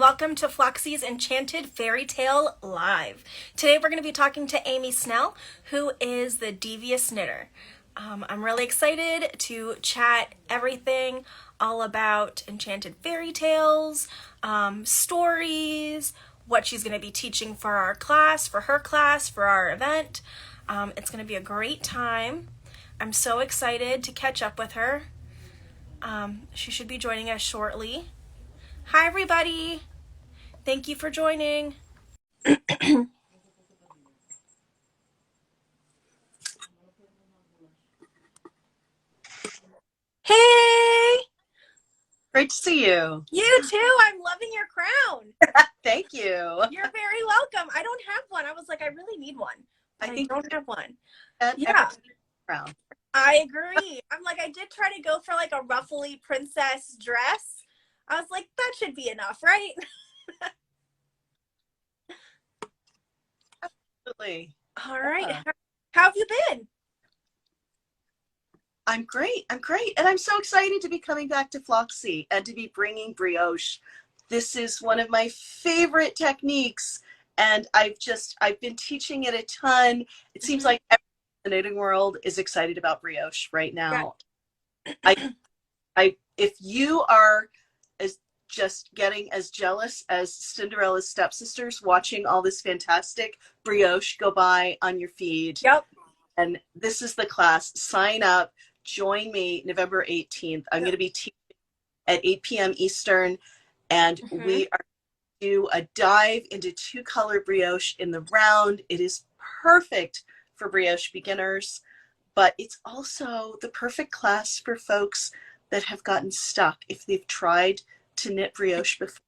welcome to Floxsies Enchanted Fairytale Live. Today we're going to be talking to Amy Snell, who is the devious knitter. I'm really excited to chat everything all about enchanted fairy tales, stories, what she's going to be teaching for our class, for our event. It's going to be a great time. I'm so excited to catch up with her. She should be joining us shortly. Hi, everybody. Thank you for joining. Hey! Great to see you. You too. I'm loving your crown. Thank you. You're very welcome. I don't have one. I was like, I really need one. But I don't have one. Yeah. Crown. I agree. I'm like, I did try to go for like a ruffly princess dress. I was like, that should be enough, right? Absolutely. All right. How have you been? I'm great. And I'm so excited to be coming back to Floxsie and to be bringing Brioche. This is one of my favorite techniques. And I've been teaching it a ton. It seems like everyone in the knitting world is excited about Brioche right now. If you are just getting as jealous as Cinderella's stepsisters watching all this fantastic Brioche go by on your feed. Yep. And this is the class. Sign up. Join me November 18th. I'm going to be teaching at 8 p.m. Eastern, and we are going to do a dive into two-color brioche in the round. It is perfect for brioche beginners, but it's also the perfect class for folks that have gotten stuck. If they've tried to knit brioche before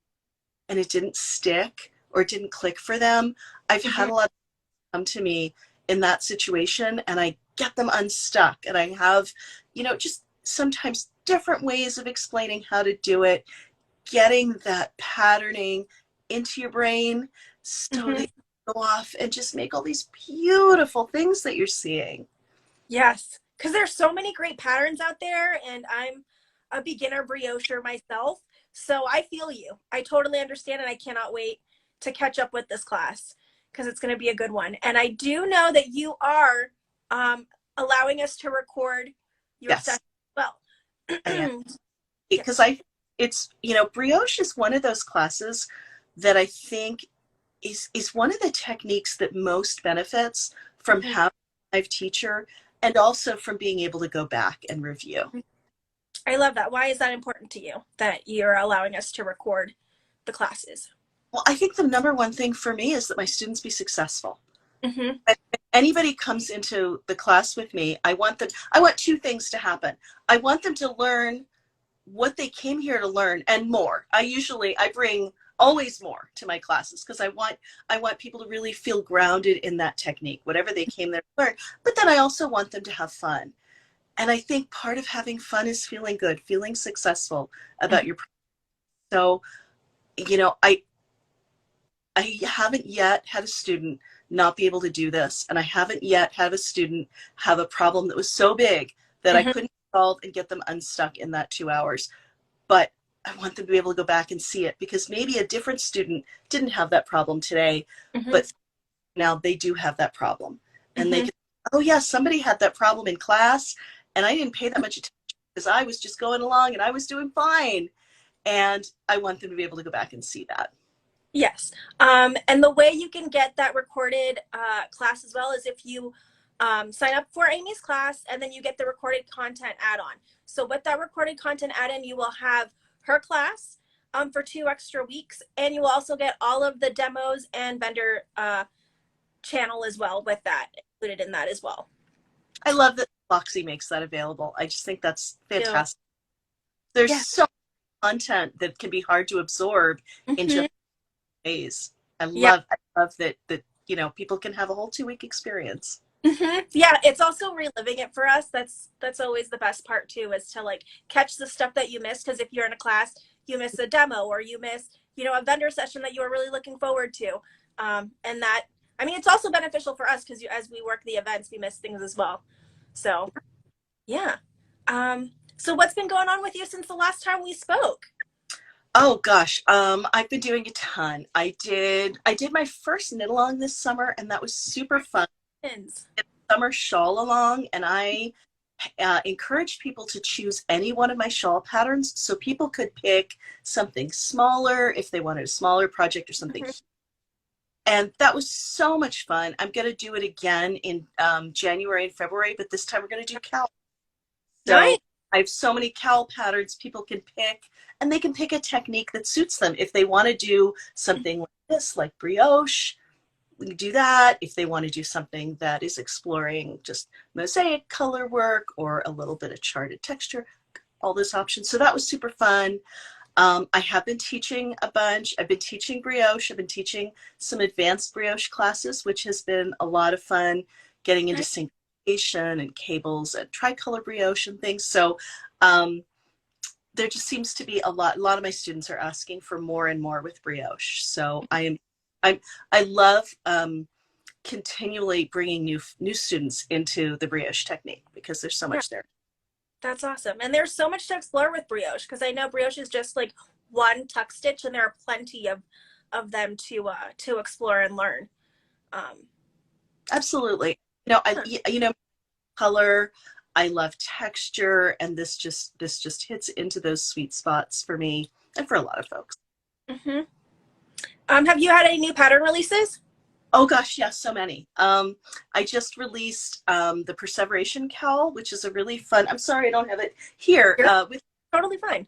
and it didn't stick or it didn't click for them, I've had a lot of people come to me in that situation, and I get them unstuck, and I have, just sometimes different ways of explaining how to do it, getting that patterning into your brain so that you go off and just make all these beautiful things that you're seeing. Yes, because there's so many great patterns out there, and I'm a beginner briocher myself, so I feel you. I totally understand, and I cannot wait to catch up with this class because it's going to be a good one. And I do know that you are allowing us to record your session as well. Because brioche is one of those classes that I think is one of the techniques that most benefits from having a live teacher and also from being able to go back and review. I love that. Why is that important to you, that you're allowing us to record the classes? Well, I think the number one thing for me is that my students be successful. If anybody comes into the class with me, I want two things to happen. I want them to learn what they came here to learn and more. I bring always more to my classes because I want people to really feel grounded in that technique, whatever they came there to learn. But then I also want them to have fun. And I think part of having fun is feeling good, feeling successful about your project. So, I haven't yet had a student not be able to do this, and I haven't yet had a student have a problem that was so big that I couldn't solve and get them unstuck in that 2 hours. But I want them to be able to go back and see it, because maybe a different student didn't have that problem today, but now they do have that problem. And they can, oh yeah, somebody had that problem in class, and I didn't pay that much attention because I was just going along and I was doing fine. And I want them to be able to go back and see that. Yes. And the way you can get that recorded class as well is if you sign up for Amy's class, and then you get the recorded content add-on. So with that recorded content add-on, you will have her class for 2 extra weeks, and you will also get all of the demos and vendor channel as well with that included in that as well. I love that Floxsie makes that available. I just think that's fantastic. There's so much content that can be hard to absorb in just days. I love that people can have a whole 2-week experience. Yeah, it's also reliving it for us. That's always the best part too, is to like catch the stuff that you missed, because if you're in a class, you miss a demo, or you miss a vendor session that you were really looking forward to, and that, I mean, it's also beneficial for us because as we work the events, we miss things as well. So yeah. So what's been going on with you since the last time we spoke? Oh gosh, I've been doing a ton. I did my first knit along this summer, and that was super fun. Congratulations. Summer shawl along, and I encouraged people to choose any one of my shawl patterns, so people could pick something smaller if they wanted a smaller project or something. Mhm. And that was so much fun. I'm going to do it again in January and February, but this time we're going to do cowl. Nice. So I have so many cowl patterns people can pick, and they can pick a technique that suits them. If they want to do something like this, like brioche, we can do that. If they want to do something that is exploring just mosaic color work or a little bit of charted texture, all those options. So that was super fun. I have been teaching a bunch. I've been teaching brioche. I've been teaching some advanced brioche classes, which has been a lot of fun, getting into Nice. syncopation and cables and tricolor brioche and things. So um, there just seems to be a lot. A lot of my students are asking for more and more with brioche. So I love continually bringing new students into the brioche technique because there's so Yeah, much there. that's awesome. And there's so much to explore with brioche because I know brioche is just like one tuck stitch, and there are plenty of them to explore and learn. Um, Absolutely. Color. I love texture, and this just hits into those sweet spots for me and for a lot of folks. mhm. Have you had any new pattern releases? Oh gosh, yes, so many. I just released the Perseveration Cowl, which is a really fun. I'm sorry I don't have it here. You're totally fine.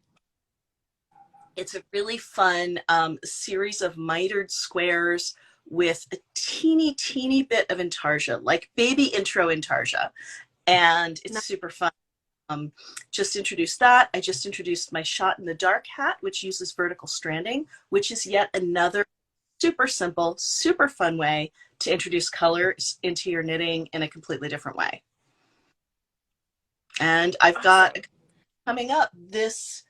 It's a really fun series of mitered squares with a teeny bit of intarsia, like baby intro intarsia, and it's Nice. super fun. Just introduced that. I just introduced my Shot in the Dark hat, which uses vertical stranding, which is yet another super simple, super fun way to introduce colors into your knitting in a completely different way. And I've got Awesome. coming up this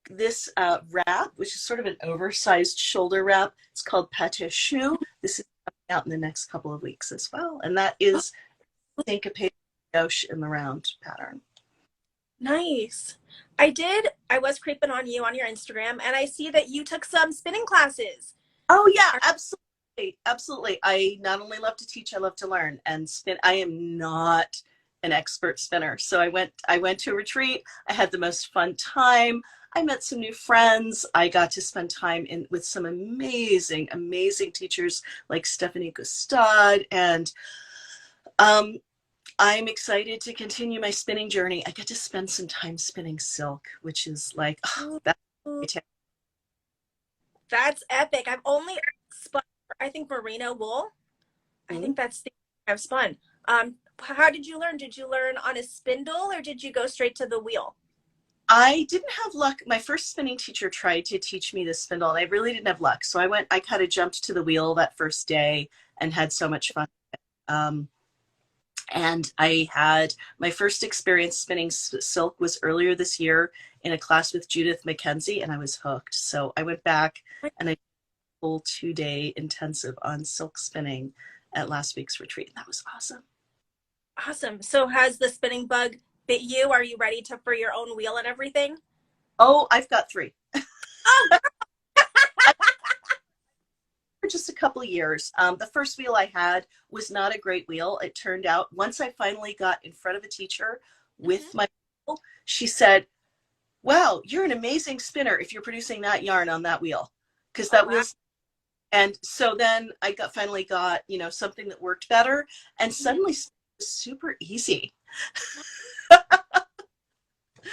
wrap, which is sort of an oversized shoulder wrap. It's called Pate Choux. This is coming out in the next couple of weeks as well, and that is syncopated brioche in the round pattern. Nice. I was creeping on you on your Instagram, and I see that you took some spinning classes. Oh yeah, Are- absolutely, absolutely. I not only love to teach, I love to learn and spin. I am not an expert spinner, so I went to a retreat. I had the most fun time. I met some new friends. I got to spend time in with some amazing teachers like Stephanie Gustad, and um, I'm excited to continue my spinning journey. I get to spend some time spinning silk, which is like, oh, that's That's epic. I've only spun, I think, merino wool. I think that's the I've spun. How did you learn? Did you learn on a spindle or did you go straight to the wheel? I didn't have luck. My first spinning teacher tried to teach me the spindle, and I really didn't have luck. So I kind of jumped to the wheel that first day and had so much fun. Um, and I had my first experience spinning silk was earlier this year in a class with Judith McKenzie, and I was hooked. So I went back and I did a full 2-day intensive on silk spinning at last week's retreat. And that was awesome. Awesome. So has the spinning bug bit you? Are you ready to for your own wheel and everything? Oh, I've got 3. Oh, For just a couple of years. The first wheel I had was not a great wheel. It turned out once I finally got in front of a teacher mhm. with my wheel, she said, "Wow, you're an amazing spinner if you're producing that yarn on that wheel." Because Oh that wow. wheel's and so then I finally got, something that worked better, and Mhm. suddenly it was super easy.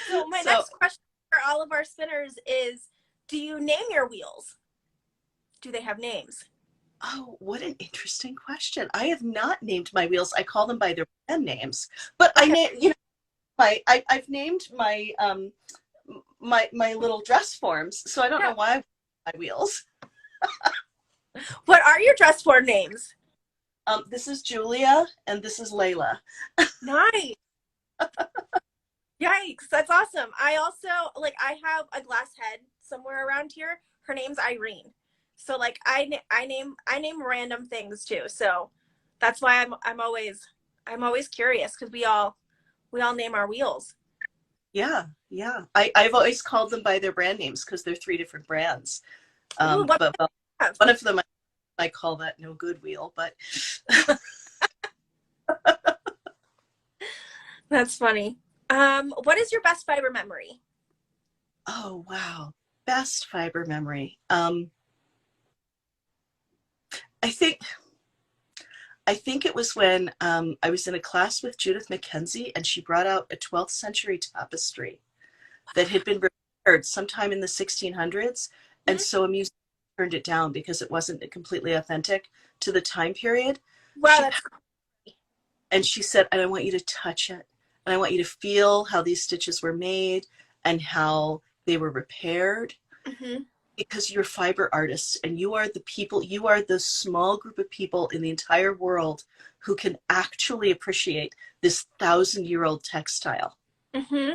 So my So, next question for all of our spinners is, do you name your wheels? Do they have names? oh, what an interesting question. I have not named my wheels. I call them by their brand names, but I Okay. name, I've named my little dress forms, so I don't Yeah. know why my wheels. What are your dress form names? This is Julia, and this is Layla. Nice. Yikes, that's awesome. I also like I have a glass head somewhere around here. Her name's Irene. So like I name random things too. So that's why I'm always curious because we all name our wheels. Yeah, Yeah. I've always called them by their brand names because they're three different brands. Ooh, what But do you have? one of them I call that no good wheel, but That's funny. What is your best fiber memory? oh wow. Best fiber memory. I think I think it was when I was in a class with Judith Mackenzie and she brought out a 12th century tapestry that had been repaired sometime in the 1600s. And Mhm. so a museum turned it down because it wasn't completely authentic to the time period. Wow, She that's and she said, and I want you to touch it. And I want you to feel how these stitches were made and how they were repaired hmm because you're fiber artists and you are the people, you are the small group of people in the entire world who can actually appreciate this 1,000-year-old textile. hmm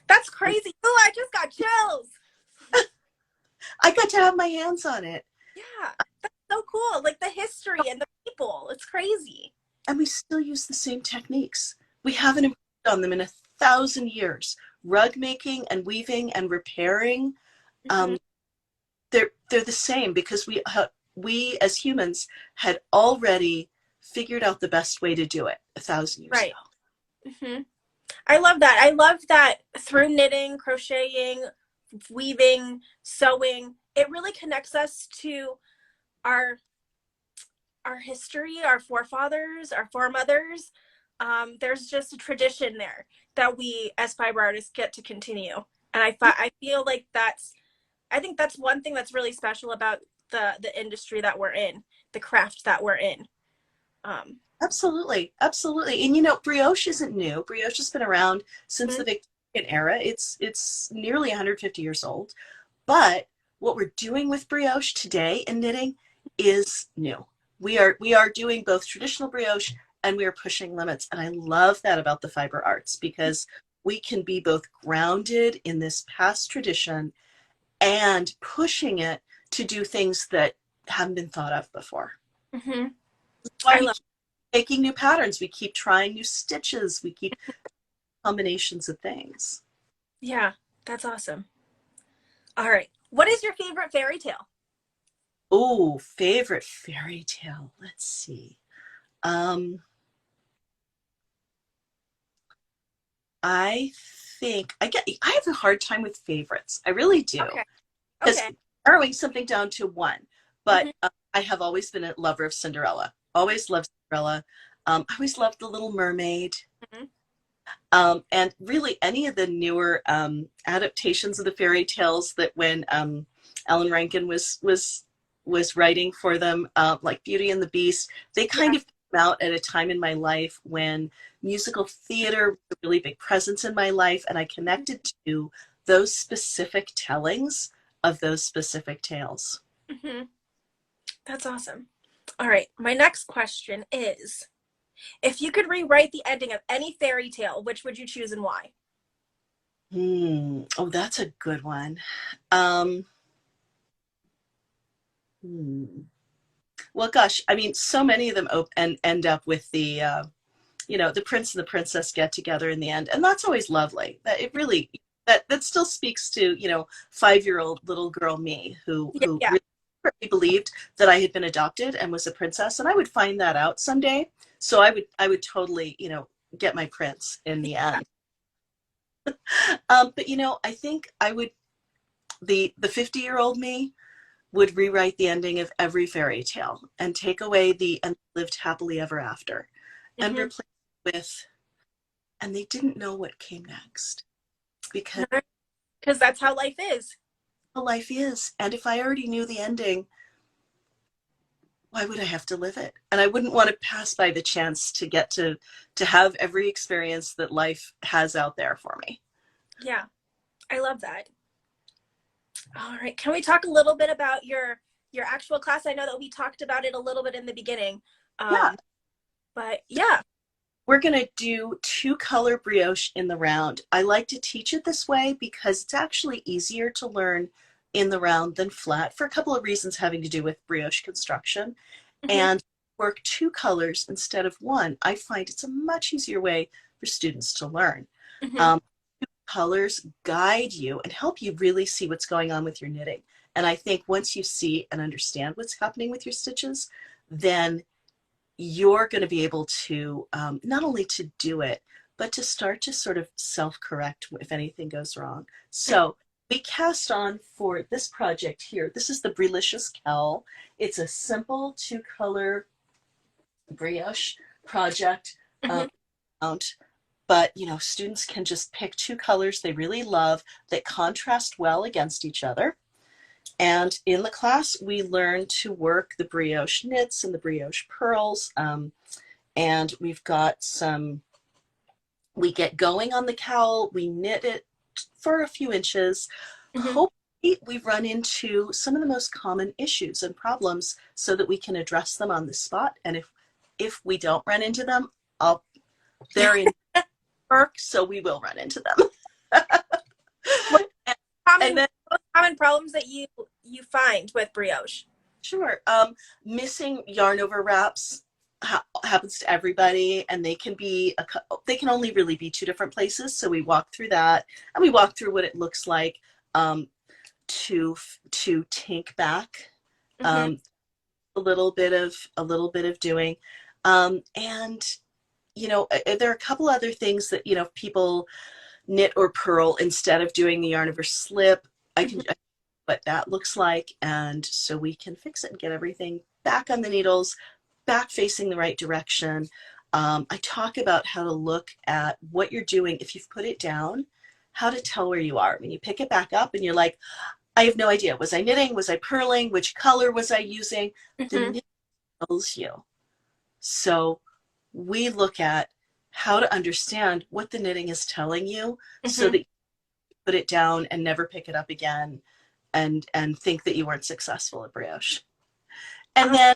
That's crazy. Oh, I just got chills. I got to have my hands on it. Yeah, that's so cool. Like the history and the people. It's crazy. And we still use the same techniques. We haven't improved on them in 1,000 years. Rug making and weaving and repairing, hmm um, they're the same because we as humans had already figured out the best way to do it 1,000 years ago. Right. hmm I love that. I love that through knitting, crocheting, weaving, sewing, it really connects us to our our history, our forefathers, our foremothers. There's just a tradition there that we as fiber artists get to continue. And I feel like I think that's one thing that's really special about the industry that we're in, the craft that we're in. Um, Absolutely, absolutely. And you know, brioche isn't new. Brioche has been around since the mhm, Victorian era. It's nearly 150 years old. But what we're doing with brioche today in knitting is new. We are doing both traditional brioche and we are pushing limits. And I love that about the fiber arts because we can be both grounded in this past tradition and pushing it to do things that haven't been thought of before. mhm. That's why I we love. keep making new patterns. We keep trying new stitches. We keep combinations of things. Yeah, that's awesome. All right. What is your favorite fairy tale? Oh, favorite fairy tale. Let's see. Um, I think I have a hard time with favorites. I really do. Okay. Because Okay. narrowing something down to one. But hmm I have always been a lover of Cinderella. Always loved Cinderella. I always loved The Little Mermaid. hmm And really any of the newer adaptations of the fairy tales that when Alan Rankin was writing for them, like Beauty and the Beast, they kind Yeah. of came out at a time in my life when musical theater was a really big presence in my life, and I connected to those specific tellings of those specific tales. hmm That's awesome. All right. My next question is, if you could rewrite the ending of any fairy tale, which would you choose and why? Oh, that's a good one. Um, hmm. Well, gosh, I mean, so many of them and end up with the prince and the princess get together in the end, and that's always lovely. That it really that still speaks to 5-year-old little girl me Yeah. who Yeah. really believed that I had been adopted and was a princess, and I would find that out someday. So I would totally get my prince in the Yeah. end. But I think I would the 50-year-old me would rewrite the ending of every fairy tale and take away the and lived happily ever after and hmm replace it with and they didn't know what came next because Because that's how life is. life is. And if I already knew the ending, why would I have to live it? And I wouldn't want to pass by the chance to get to have every experience that life has out there for me. Yeah. I love that. All right. Can we talk a little bit about your actual class? I know that we talked about it a little bit in the beginning. Yeah, But yeah. we're going to do 2-color brioche in the round. I like to teach it this way because it's actually easier to learn in the round than flat for a couple of reasons having to do with brioche construction. hmm And work 2 colors instead of one. I find it's a much easier way for students to learn. hmm Um, colors guide you and help you really see what's going on with your knitting. And I think once you see and understand what's happening with your stitches, then you're going to be able to not only to do it, but to start to sort of self-correct if anything goes wrong. So we cast on for this project here. This is the Brioche cowl. It's a simple 2-color brioche project. Mhm. But students can just pick 2 colors they really love that contrast well against each other. And in the class, we learn to work the brioche knits and the brioche purls. And we've got we get going on the cowl, we knit it for a few inches. Mhm. Hopefully, we run into some of the most common issues and problems so that we can address them on the spot. And if we don't run into them, they're in work, so we will run into them. What And then common problems that you find with brioche? sure. Missing yarn over wraps happens to everybody, and they can only really be 2 different places. So we walk through that, and we walk through what it looks like to tink back Mm-hmm. a little bit of doing, and there are a couple other things that people knit or purl instead of doing the yarn over slip. I can what that looks like, and so we can fix it and get everything back on the needles, back facing the right direction. I talk about how to look at what you're doing if you've put it down, how to tell where you are. When you pick it back up and you're like, I have no idea. Was I knitting? Was I purling? Which color was I using? The Mm-hmm. knit tells you. So we look at how to understand what the knitting is telling you so Mm-hmm. that you put it down and never pick it up again and think that you weren't successful at brioche. And then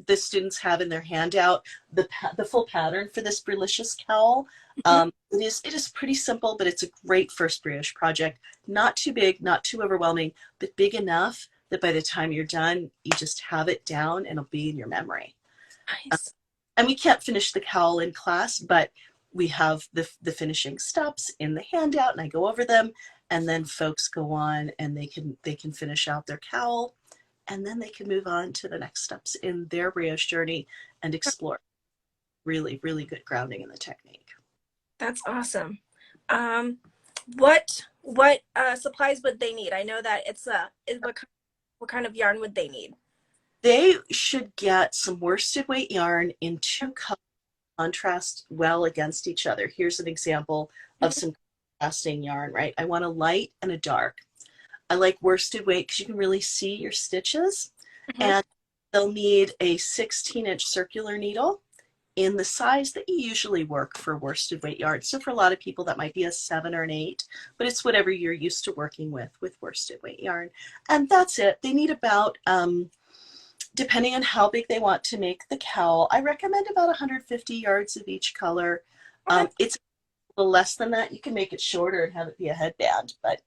the students have in their handout the full pattern for this brioche cowl. It is pretty simple, but it's a great first brioche project. Not too big, not too overwhelming, but big enough that by the time you're done, you just have it down and it'll be in your memory. Nice. And we can't finish the cowl in class, but we have the finishing steps in the handout, and I go over them, and then folks go on and they can finish out their cowl, and then they can move on to the next steps in their brioche journey and explore. Really, really good grounding in the technique. That's awesome. Um, what supplies would they need? I know that what kind of yarn would they need? They should get some worsted weight yarn in 2 colors, contrast well against each other. Here's an example of some contrasting yarn, right? I want a light and a dark. I like worsted weight because you can really see your stitches. Mm-hmm. And they'll need a 16-inch circular needle in the size that you usually work for worsted weight yarn. So for a lot of people, that might be a 7 or an 8, but it's whatever you're used to working with worsted weight yarn. And that's it. They need about, depending on how big they want to make the cowl, I recommend about 150 yards of each color. Okay. It's a little less than that. You can make it shorter and have it be a headband, but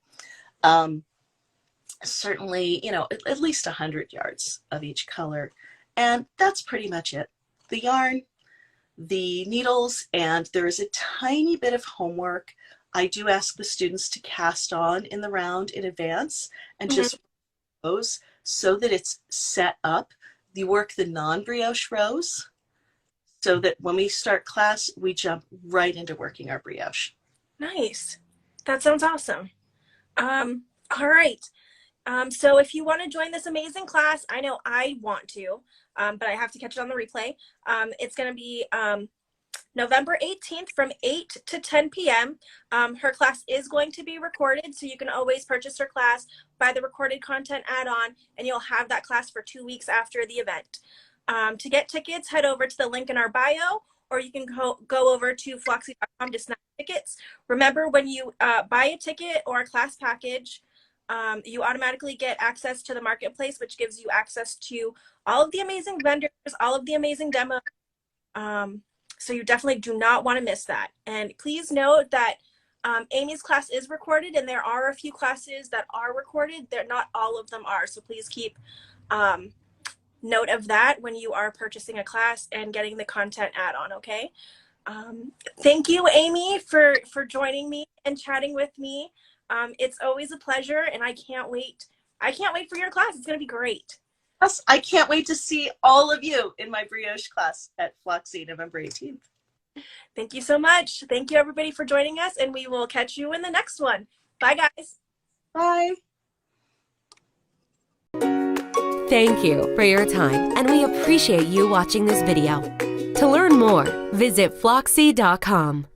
certainly, at least 100 yards of each color. And that's pretty much it. The yarn, the needles, and there is a tiny bit of homework. I do ask the students to cast on in the round in advance and Mm-hmm. just rows so that it's set up. You work the non-brioche rows so that when we start class, we jump right into working our brioche. Nice. That sounds awesome. All right. So if you want to join this amazing class, I know I want to, but I have to catch it on the replay. It's going to be November 18th from 8 to 10 p.m. Her class is going to be recorded, so you can always purchase her class, buy the recorded content add-on, and you'll have that class for 2 weeks after the event. To get tickets, head over to the link in our bio, or you can go over to floxsie.com to snap tickets. Remember, when you buy a ticket or a class package, you automatically get access to the marketplace, which gives you access to all of the amazing vendors, all of the amazing demos. So you definitely do not want to miss that. And please note that Amy's class is recorded, and there are a few classes that are recorded. Not all of them are. So please keep note of that when you are purchasing a class and getting the content add-on, okay? Thank you, Amy, for joining me and chatting with me. It's always a pleasure, and I can't wait. I can't wait for your class. It's going to be great. Yes, I can't wait to see all of you in my Brioche class at Floxsie November 18th. Thank you so much. Thank you, everybody, for joining us, and we will catch you in the next one. Bye, guys. Bye. Thank you for your time, and we appreciate you watching this video. To learn more, visit Floxsie.com.